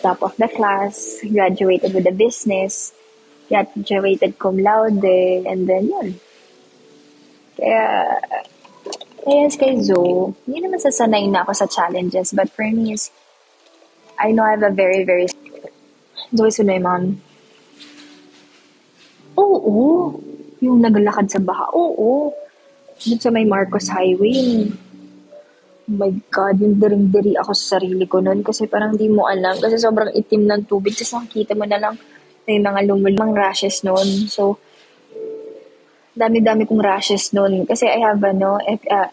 top of the class, graduated with a business, graduated cum laude, and then yun. Kaya, kaya kay Zoe, hindi naman sasanay na ako sa challenges, but for me is, I know I have a very, very, Zoe Sulaiman. Oo, yung naglakad sa baha, oo. Dun sa may Marcos Highway, oh my God, yung diring-diri ako sa sarili ko noon kasi parang di mo alam. Kasi sobrang itim ng tubig. Tapos nakikita mo na lang may mga lumulumang rashes noon. So, dami-dami kong rashes noon. Kasi I have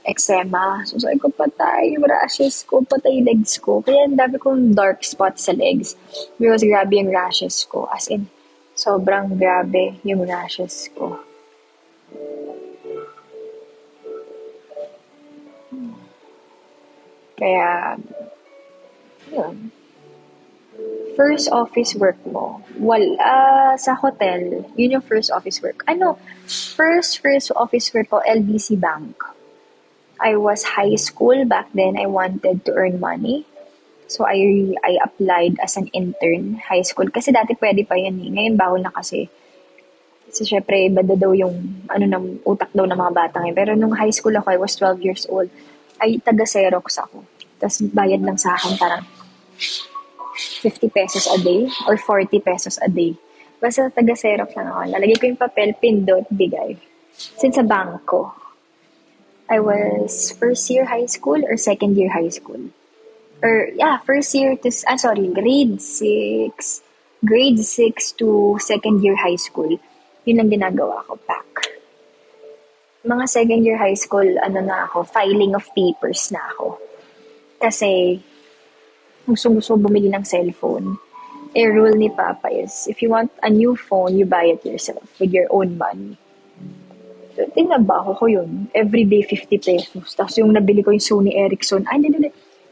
eczema. So, sabi ko, patay yung rashes ko, patay yung legs ko. Kaya ang dami kong dark spots sa legs. Because grabe yung rashes ko. As in, sobrang grabe yung rashes ko. Kaya, yun. First office work mo? Sa hotel. Yun yung first office work. First office work ko, LBC Bank. I was high school back then. I wanted to earn money. So, I applied as an intern high school. Kasi dati pwede pa yun eh. Ngayon bawal na kasi. Kasi syempre, iba daw yung ng utak daw ng mga bata ngayon. Pero nung high school ako, I was 12 years old. Ay taga-Xerox ako. Tapos bayad lang sa akin parang 50 pesos a day or 40 pesos a day. Basta taga-Xerox lang ako. Lalagay ko yung papel, pindot, bigay. Since sa bangko, I was first year high school or second year high school. First year to, grade 6. Grade 6 to second year high school. Yun ang ginagawa ko, pack. Mga second year high school, filing of papers na ako. Kasi, gusto bumili ng cellphone. Rule ni Papa is, if you want a new phone, you buy it yourself with your own money. So, tinabaho ko yun. Everyday 50 pesos. Tapos yung nabili ko yung Sony Ericsson,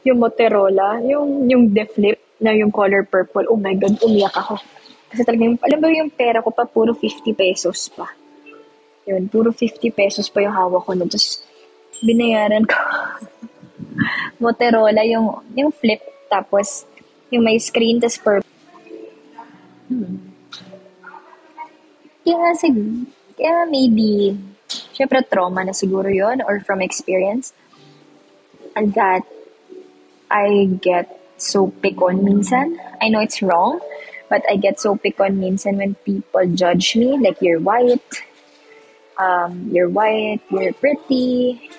yung Motorola, yung The Flip, na yung color purple. Oh my God, umiyak ako. Kasi talagang, alam mo yung pera ko pa, puro 50 pesos pa. Yun, puro 50 pesos pa yung hawak ko na. Tapos, binayaran ko. Motorola, yung flip, tapos, yung may screen, tapos purple. Kaya maybe, syempre trauma na siguro yon or from experience. And that, I get so pick on minsan. I know it's wrong, but I get so pick on minsan when people judge me, like, you're white, you're pretty.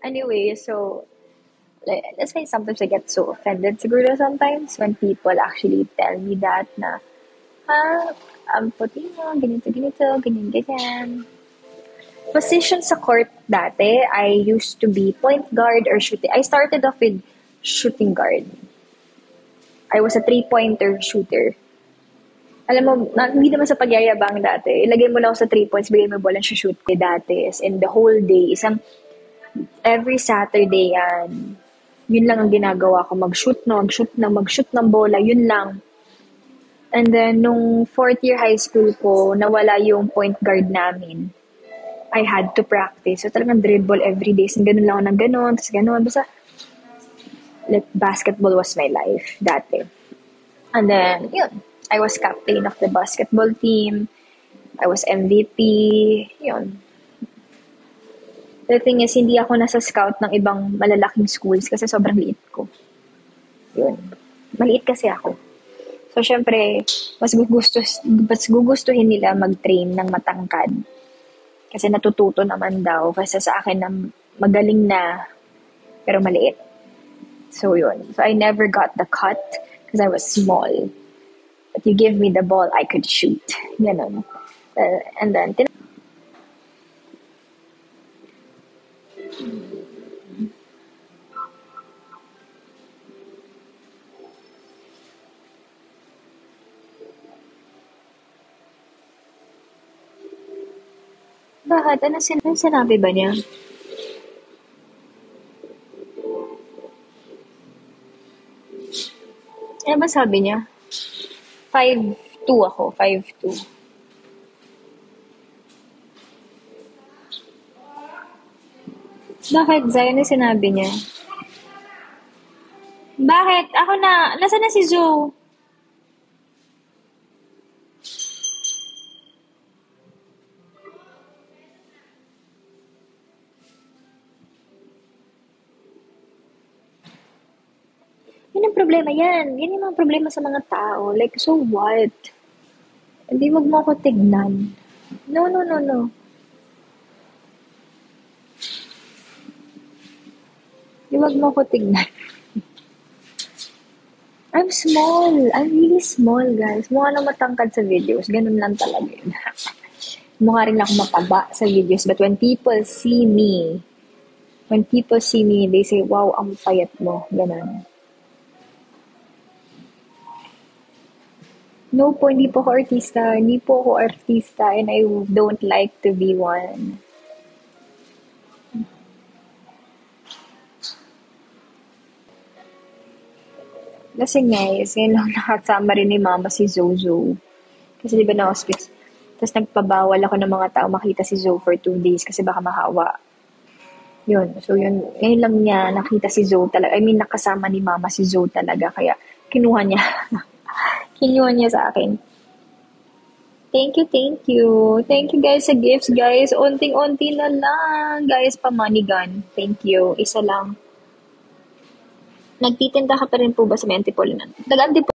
Anyway, so, let's say sometimes I get so offended siguro sometimes when people actually tell me that na, ang puti mo, ganito, ganyan. Position sa court dati, I used to be point guard or shooting. I started off with shooting guard. I was a 3-pointer shooter. Alam mo, hindi naman sa pagyayabang dati. Ilagay mo lang ako sa 3 points, bigay mo bola, shoot ko dati. And the whole day, every Saturday yan, yun lang ang ginagawa ko. Mag-shoot ng bola, yun lang. And then, nung 4th year high school ko, nawala yung point guard namin. I had to practice. So, talagang dribble every day. So, ganun lang ako ng ganun, tapos ganun. Basta, like, basketball was my life dati. And then, yun. I was captain of the basketball team. I was MVP. Yun. The thing is, hindi ako nasa scout ng ibang malalaking schools kasi sobrang liit ko. Yun. Maliit kasi ako. So, syempre, mas gugustuhin nila mag-train ng matangkad. Kasi natututo naman daw. Kasi sa akin na magaling na, pero maliit. So, yun. So, I never got the cut because I was small. But you give me the ball, I could shoot. Ganun. And then, bakit? Ano sinabi ba niya? Ano ba sabi niya? 5'2" ako. 5'2". Bakit? Zion na sinabi niya. Bakit? Ako na. Nasaan na si Zoe? Yan ang problema yan. Yan yung mga problema sa mga tao. Like, so what? Hindi, wag mo ako tignan. No, no, no, no. Hindi, wag mo ako tignan. I'm small. I'm really small, guys. Mukha na matangkad sa videos. Ganun lang talaga yun. Mukha rin ako mataba sa videos. But when people see me, they say, wow, ang payat mo. Ganun. No po, hindi po ako artista. Hindi po ako artista and I don't like to be one. Kasi guys, ngayon lang nakasama rin ni Mama si Zozo. Kasi di ba na-hospice? Tapos nagpabawal ako ng mga tao makita si Zoe for 2 days kasi baka mahawa. Yun. So yun, ngayon lang niya nakita si Zoe talaga. I mean, nakasama ni Mama si Zoe talaga. Kaya kinuha niya. Kinuha niya sa akin. Thank you, thank you. Thank you guys sa gifts, guys. Unting-unti na lang. Guys, pa-money gun. Thank you. Isa lang. Nagtitinda ka pa rin po ba sa may Antipolo? Nag-Antipolo